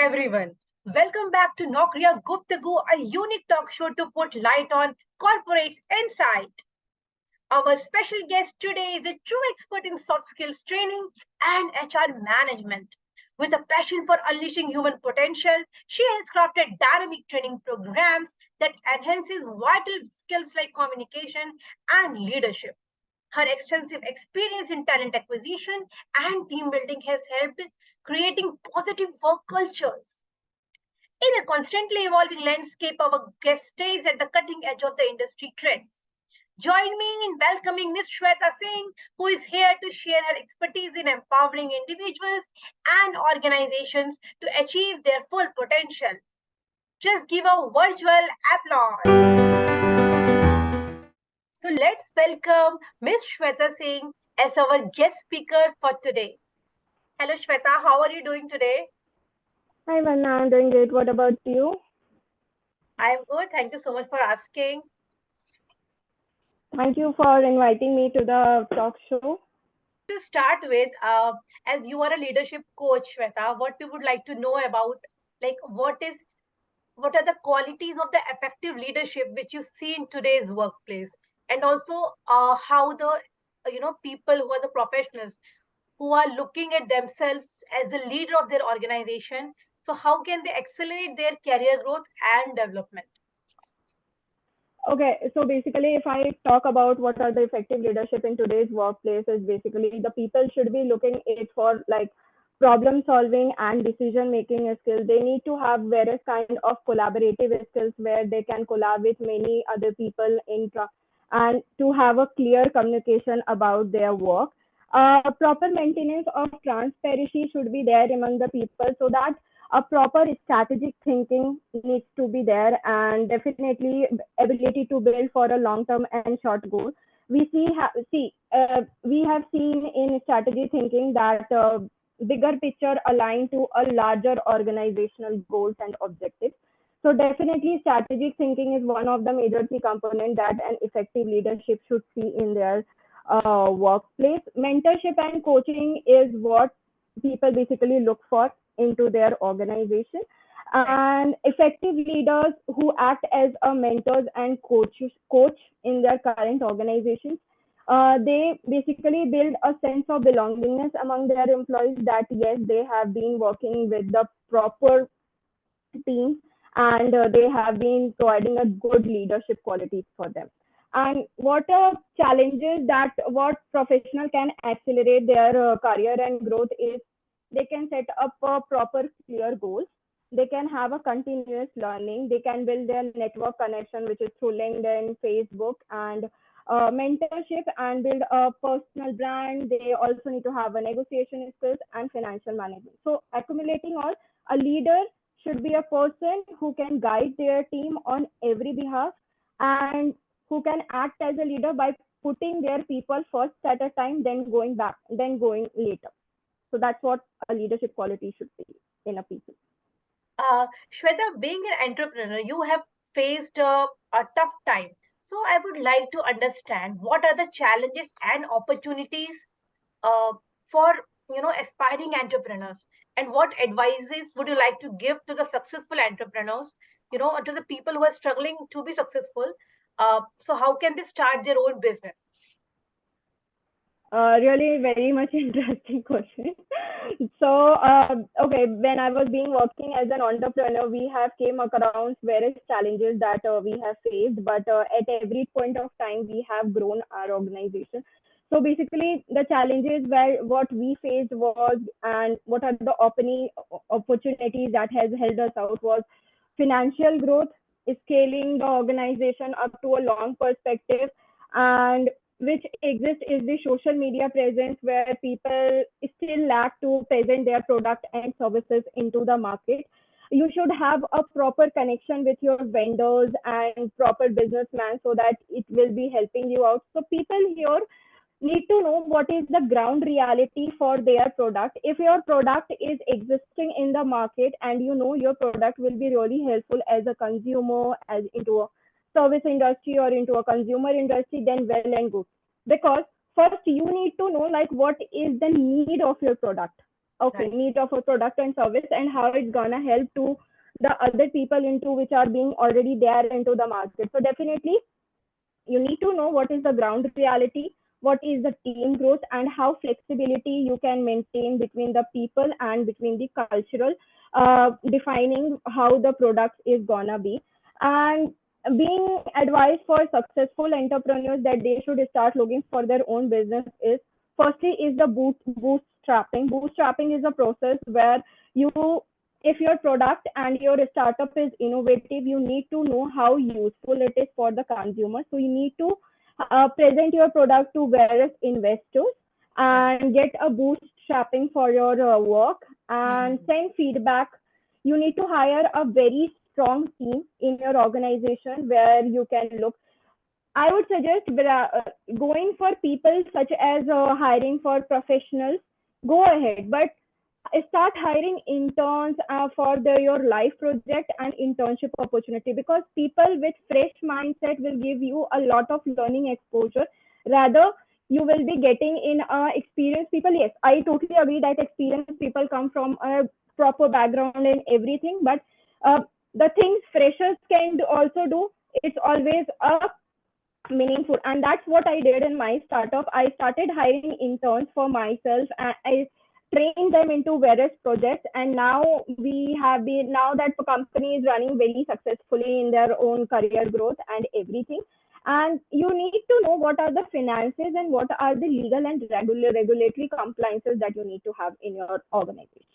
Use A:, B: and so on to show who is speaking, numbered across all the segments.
A: everyone. Welcome back to Nokriya Guptagu, a unique talk show to put light on corporates insight. Our special guest today is a true expert in soft skills training and HR management. With a passion for unleashing human potential, she has crafted dynamic training programs that enhances vital skills like communication and leadership. Her extensive experience in talent acquisition and team building has helped creating positive work cultures. In a constantly evolving landscape, our guest stays at the cutting edge of the industry trends. Join me in welcoming Ms. Shweta Singh, who is here to share her expertise in empowering individuals and organizations to achieve their full potential. Just give a virtual applause. So let's welcome Ms. Shweta Singh as our guest speaker for today. Hello, Shweta. How are you doing today?
B: Hi, Vanna. I'm doing great. What about you?
A: I'm good. Thank you so much for asking.
B: Thank you for inviting me to the talk show.
A: To start with, as you are a leadership coach, Shweta, what we would like to know about, like, what are the qualities of the effective leadership which you see in today's workplace, and also how the people who are the professionals who are looking at themselves as the leader of their organization, so how can they accelerate their career growth and development?
B: Okay, so basically, if I talk about what are the effective leadership in today's workplace, is basically the people should be looking it for like problem solving and decision making skills. They need to have various kind of collaborative skills where they can collab with many other people and to have a clear communication about their work. Proper maintenance of transparency should be there among the people so that a proper strategic thinking needs to be there, and definitely ability to build for a long term and short goal. We have seen in strategy thinking that bigger picture aligned to a larger organizational goals and objectives. So definitely strategic thinking is one of the major key components that an effective leadership should see in their workplace. Mentorship and coaching is what people basically look for into their organization.
A: Right.
B: And effective leaders who act as a mentors and coach in their current organizations, they basically build a sense of belongingness among their employees that yes, they have been working with the proper team, and they have been providing a good leadership qualities for them. And what are challenges that what professional can accelerate their career and growth is they can set up a proper clear goals. They can have a continuous learning. They can build their network connection, which is through LinkedIn, Facebook, and mentorship, and build a personal brand. They also need to have a negotiation skills and financial management. So accumulating all, a leader should be a person who can guide their team on every behalf, and who can act as a leader by putting their people first at a time, then going later. So that's what a leadership quality should be in a people.
A: Shweta, being an entrepreneur, you have faced a tough time. So I would like to understand what are the challenges and opportunities uh, for aspiring entrepreneurs, and what advices would you like to give to the successful entrepreneurs, to the people who are struggling to be successful. So how can they start their own business?
B: Really very much interesting question. So, okay, when I was being working as an entrepreneur, we have came across various challenges that we have faced, but at every point of time, we have grown our organization. So basically, the challenges where what we faced was, and what are the opportunities that has held us out was financial growth, scaling the organization up to a long perspective, and which exists is the social media presence where people still lack to present their product and services into the market. You should have a proper connection with your vendors and proper businessman so that it will be helping you out. So people here need to know what is the ground reality for their product. If your product is existing in the market and you know your product will be really helpful as a consumer, as into a service industry or into a consumer industry, then well and good. Because first you need to know like what is the need of your product. okay, need of a product and service, and how it's gonna help to the other people into which are being already there into the market. So definitely you need to know what is the ground reality, what is the team growth, and how flexibility you can maintain between the people and between the cultural, defining how the product is gonna be. And being advised for successful entrepreneurs that they should start looking for their own business is, firstly is the bootstrapping. Bootstrapping is a process where you, if your product and your startup is innovative, you need to know how useful it is for the consumer. So you need to present your product to various investors and get a bootstrapping for your work and send feedback. You need to hire a very strong team in your organization where you can look. I would suggest going for people such as hiring for professionals. Go ahead, but start hiring interns for your life project and internship opportunity, because people with fresh mindset will give you a lot of learning exposure. Rather, you will be getting in experienced people. Yes, I totally agree that experienced people come from a proper background and everything, but uh, the things freshers can also do, it's always a meaningful. And that's what I did in my startup. I started hiring interns for myself, and I trained them into various projects. And now we have been, now that the company is running very successfully in their own career growth and everything. And you need to know what are the finances and what are the legal and regulatory compliances that you need to have in your organization.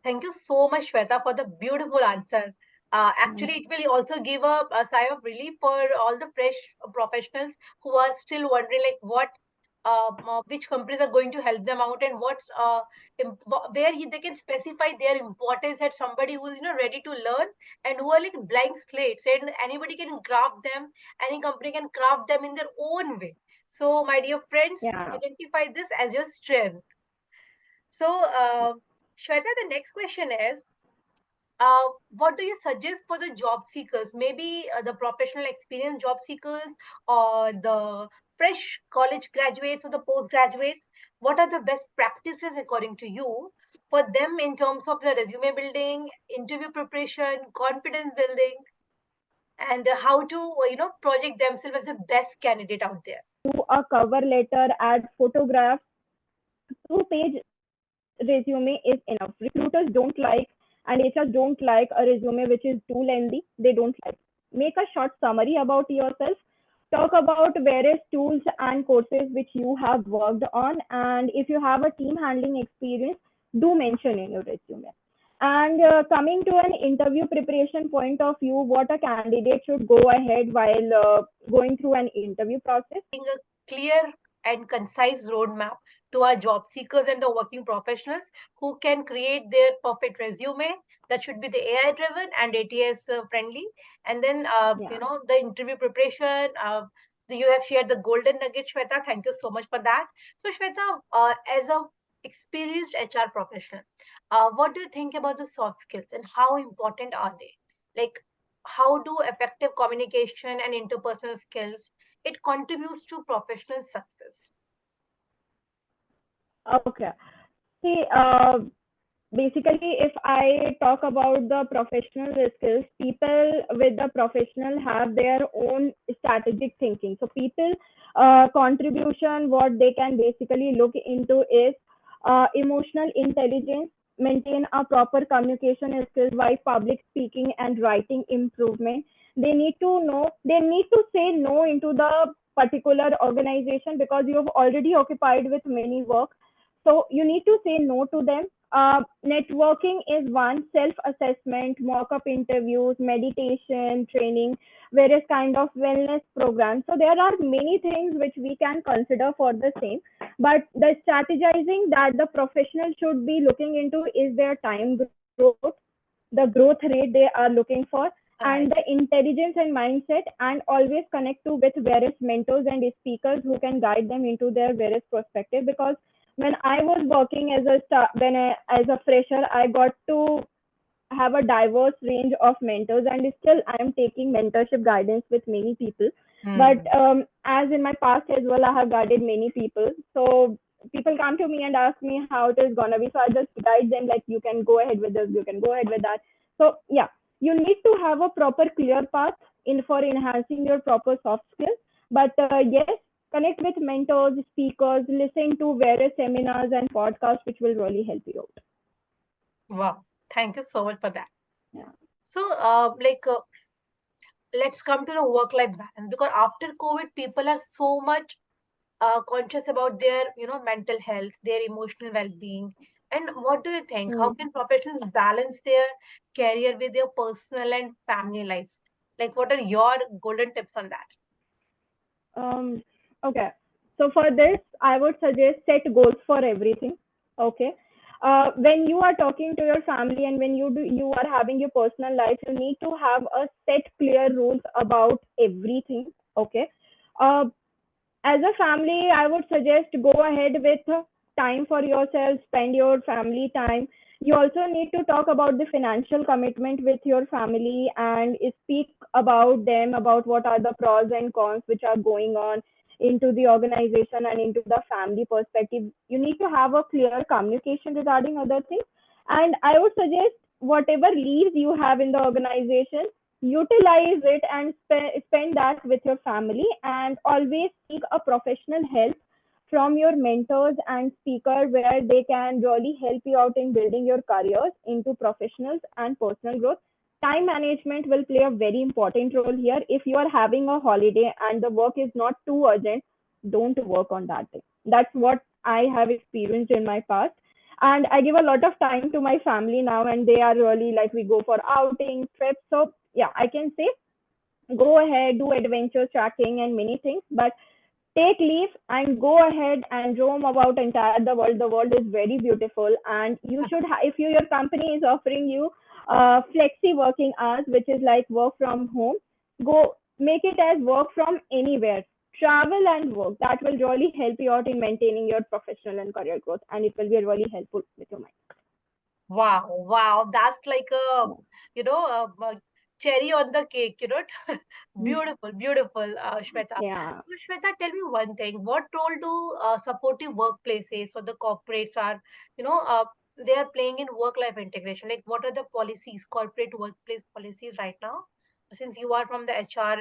A: Thank you so much, Shweta, for the beautiful answer. Actually, it will also give a sigh of relief for all the fresh professionals who are still wondering, like, which companies are going to help them out, and where they can specify their importance at somebody who is ready to learn, and who are like blank slates, and anybody can craft them, any company can craft them in their own way. So, my dear friends,
B: Yeah.
A: identify this as your strength. So, Shweta, the next question is, what do you suggest for the job seekers? Maybe the professional experience job seekers, or the fresh college graduates or the postgraduates. What are the best practices according to you for them in terms of the resume building, interview preparation, confidence building, and how to project themselves as the best candidate out there?
B: Do a cover letter, add photographs. 2-page resume is enough. Recruiters don't like, and HRs don't like a resume which is too lengthy. They don't like. Make a short summary about yourself. Talk about various tools and courses which you have worked on, and if you have a team handling experience, do mention in your resume. And coming to an interview preparation point of view, what a candidate should go ahead while going through an interview process.
A: A clear and concise roadmap to our job seekers and the working professionals who can create their perfect resume that should be the AI driven and ATS friendly. And then,
B: Yeah.
A: the interview preparation. You have shared the golden nugget, Shweta. Thank you so much for that. So, Shweta, as a experienced HR professional, what do you think about the soft skills and how important are they? Like, how do effective communication and interpersonal skills it contributes to professional success?
B: Okay. See, basically, if I talk about the professional skills, people with the professional have their own strategic thinking. So people contribution, what they can basically look into is emotional intelligence, maintain a proper communication skills, while public speaking and writing improvement. They need to know, they need to say no into the particular organization because you have already occupied with many work. So you need to say no to them. Networking is one, self-assessment, mock-up interviews, meditation, training, various kind of wellness programs. So there are many things which we can consider for the same. But the strategizing that the professional should be looking into is their time growth, the growth rate they are looking for, and the
A: Right.
B: intelligence and mindset, and always connect to with various mentors and speakers who can guide them into their various perspective. Because when I was working as as a fresher, I got to have a diverse range of mentors, and still I am taking mentorship guidance with many people. But
A: Hmm.
B: as in my past as well, I have guided many people. So people come to me and ask me how it is gonna be. So I just guide them like you can go ahead with this, you can go ahead with that. So yeah, you need to have a proper clear path in for enhancing your proper soft skills. But yes, connect with mentors, speakers, listen to various seminars and podcasts, which will really help you out.
A: Wow. Thank you so much for that.
B: Yeah.
A: So, let's come to the work-life balance, because after COVID, people are so much conscious about their, mental health, their emotional well-being. And what do you think? How
B: Hmm.
A: can professionals balance their career with their personal and family life? Like, what are your golden tips on that?
B: Um, okay. So for this, I would suggest set goals for everything. Okay. When you are talking to your family and when you are having your personal life, you need to have a set clear rules about everything. Okay. Uh, as a family, I would suggest go ahead with time for yourself, spend your family time. You also need to talk about the financial commitment with your family and speak about them, about what are the pros and cons which are going on into the organization and into the family perspective. You need to have a clear communication regarding other things. And I would suggest whatever leaves you have in the organization, utilize it and spend that with your family, and always seek a professional help from your mentors and speaker where they can really help you out in building your careers into professionals and personal growth. Time management will play a very important role here. If you are having a holiday and the work is not too urgent, don't work on that day. That's what I have experienced in my past. And I give a lot of time to my family now, and they are really like, we go for outings, trips. So yeah, I can say go ahead, do adventure tracking and many things, but take leave and go ahead and roam about entire the world. The world is very beautiful, and you should if your company is offering you flexi working hours, which is like work from home, go make it as work from anywhere. Travel and work. That will really help you out in maintaining your professional and career growth, and it will be really helpful with your mind.
A: Wow, wow, that's like a cherry on the cake. Beautiful, beautiful, Shweta.
B: Yeah.
A: So, Shweta, tell me one thing. What role do supportive workplaces or the corporates are, they are playing in work-life integration? Like, what are the policies, corporate workplace policies right now? Since you are from the HR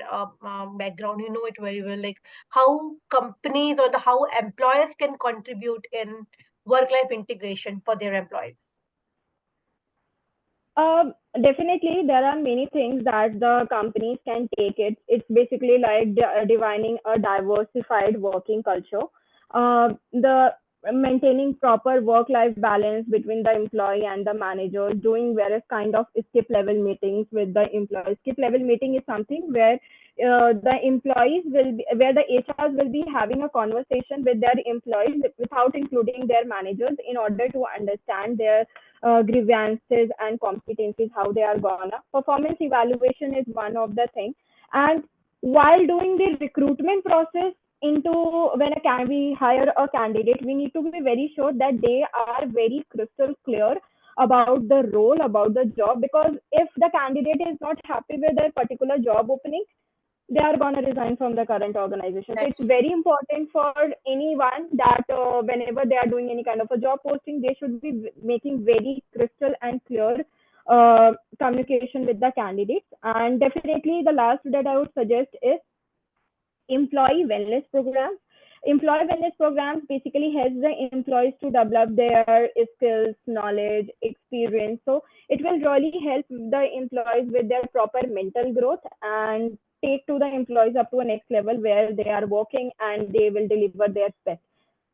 A: background, you know it very well. Like, how companies or how employers can contribute in work-life integration for their employees.
B: Definitely, there are many things that the companies can take. It's basically like defining a diversified working culture. The maintaining proper work-life balance between the employee and the manager, doing various kind of skip level meetings with the employees. Skip level meeting is something where the employees will be, where the HRs will be having a conversation with their employees without including their managers in order to understand their grievances and competencies, how they are gonna. Performance evaluation is one of the things. And while doing the recruitment process into when a can we hire a candidate, we need to be very sure that they are very crystal clear about the role, about the job, because if the candidate is not happy with their particular job opening, they are going to resign from the current organization. So it's
A: That's
B: very important for anyone that whenever they are doing any kind of a job posting, they should be making very crystal and clear communication with the candidates. And definitely, the last that I would suggest is employee wellness programs. Employee wellness programs basically helps the employees to develop their skills, knowledge, experience. So it will really help the employees with their proper mental growth and take to the employees up to a next level where they are working and they will deliver their best.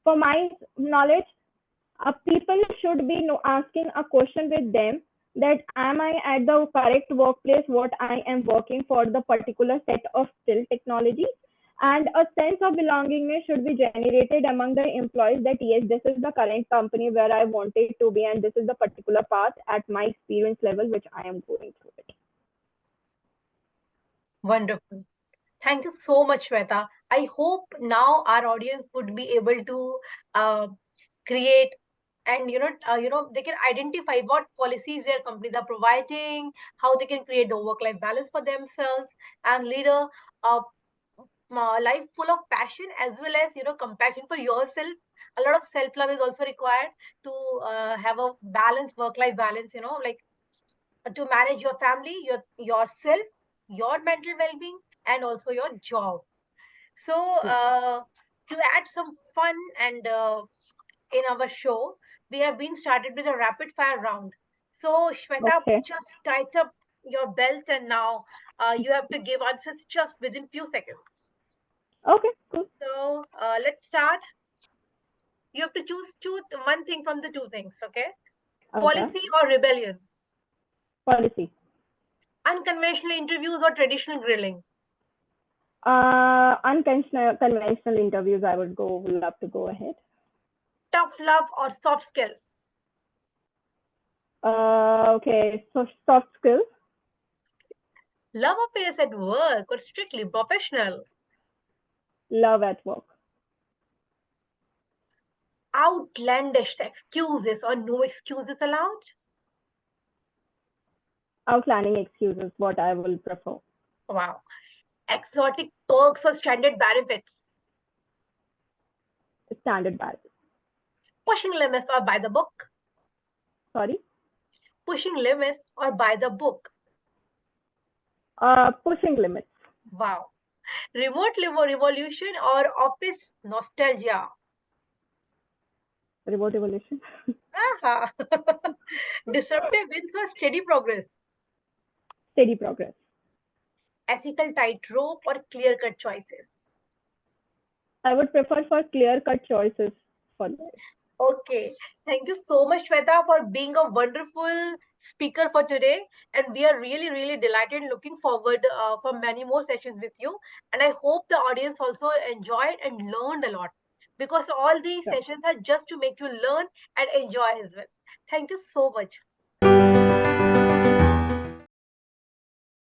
B: For my knowledge, people should be asking a question with them that am I at the correct workplace what I am working for the particular set of skill technology, and a sense of belongingness should be generated among the employees that yes, this is the current company where I wanted to be and this is the particular path at my experience level which I am going through it.
A: wonderful. Thank you so much, Shweta. I hope now our audience would be able to uh, create, and they can identify what policies their companies are providing, how they can create the work-life balance for themselves, and lead a life full of passion as well as compassion for yourself, A lot of self-love is also required to have a balanced work-life balance, like to manage your family, yourself, your mental well-being, and also your job. So,
B: Yes.
A: to add some fun and in our show, we have been started with a rapid fire round. So, Shweta,
B: Okay.
A: just tight up your belt, and now you have to give answers just within few seconds.
B: Okay. Cool.
A: So, let's start. You have to choose one thing from the two things, okay?
B: Okay.
A: Policy or rebellion,
B: Policy.
A: unconventional interviews or traditional grilling,
B: Unconventional conventional interviews. I would love to go ahead.
A: tough love or soft skills,
B: Okay. So soft skills.
A: love affairs at work or strictly professional,
B: Love at work.
A: outlandish excuses or no excuses allowed.
B: Outlining excuses. What I will prefer.
A: Wow. Exotic perks or standard benefits,
B: Standard balance.
A: pushing limits or by the book,
B: Sorry.
A: pushing limits or by the book.
B: Pushing limits.
A: Wow. Remote revolution or office nostalgia.
B: Remote evolution.
A: Aha. Disruptive wins or steady progress.
B: Steady progress.
A: Ethical tightrope or clear cut choices.
B: I would prefer for clear cut choices for this.
A: Okay. Thank you so much, Shweta, for being a wonderful speaker for today. And we are really, really delighted and looking forward for many more sessions with you. And I hope the audience also enjoyed and learned a lot, because all these
B: Sure.
A: sessions are just to make you learn and enjoy as well. Thank you so much.